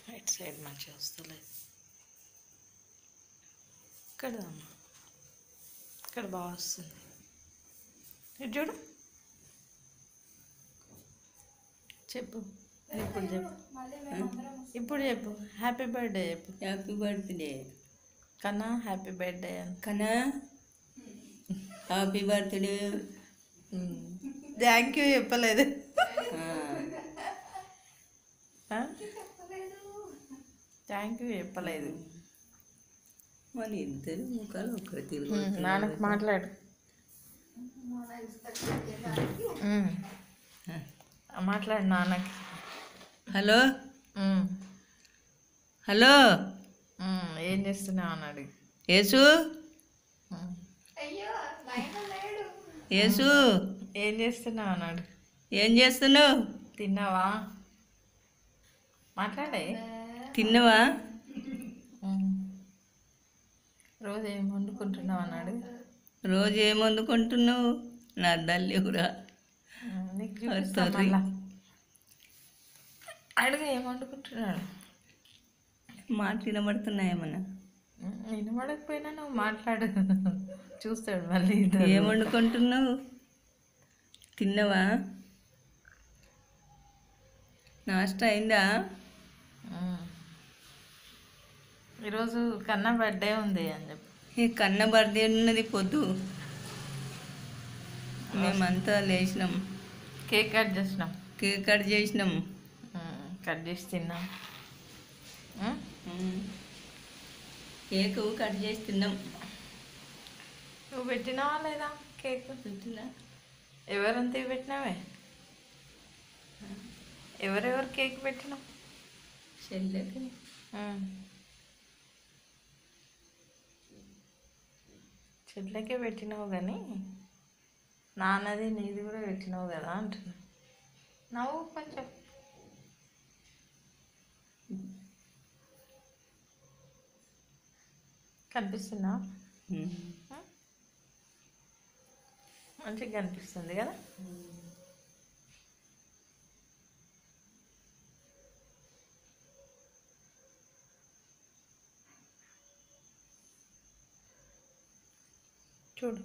Right side మంచిగా వస్తలేదు. ఇక్కడ అమ్మా, ఇక్కడ బాగా వస్తుంది. ఇటు చూడు, చెప్పు ఇప్పుడు చెప్పు, ఇప్పుడు చెప్పు. హ్యాపీ బర్త్డే చెప్పు. హ్యాపీ బర్త్డే కన్నా, హ్యాపీ బర్త్డే అని. కన్నా హ్యాపీ బర్త్డే. థ్యాంక్ యూ చెప్పలేదు. థ్యాంక్ యూ చెప్పలేదు. మన ఇద్దరు ముఖాలు ఒకటి నాన్నకు మాట్లాడు. మాట్లాడు నాన్నకి. హలో హలో, ఏం చేస్తున్నావు అని అడిగి. యేసు యేసు, ఏం చేస్తున్నావు అన్నాడు. ఏం చేస్తున్నావు? తిన్నావా? మాట్లాడే. తిన్నవా? రోజు ఏం వండుకుంటున్నావు అన్నాడు. రోజు ఏం వండుకుంటున్నావు? నా దల్లేవురా. నీకు చూపిస్తా మళ్ళా. అడుగు, ఏం వండుకుంటున్నాడు. మాట వినబడుతున్నాయేమన్నా? వినబడకపోయినా నువ్వు మాట్లాడు, చూస్తాడు మళ్ళీ. ఏం వండుకుంటున్నావు? తిన్నవా? నాష్టా అయిందా? ఈరోజు కన్నా బర్త్డే ఉంది అని చెప్పి. ఈ కన్న బర్త్డే ఉన్నది పొద్దు. మేమంతా లేచినాం, కేక్ కట్ చేసినాం. కేక్ కట్ చేసినాం, కట్ చేసి తిన్నాం. కేక్ కట్ చేసి తిన్నాం. నువ్వు పెట్టినావా లేదా కేక్? పెట్టినా. ఎవరంతా పెట్టినావే? ఎవరెవరు కేక్ పెట్టినావు? చెల్లెకి. చెట్లకే పెట్టినావు కానీ నాన్నది నీది కూడా పెట్టినావు కదా అంటున్నా. నవ్వు కొంచెం. కనిపిస్తున్నా? మంచిగా కనిపిస్తుంది కదా. చూడు.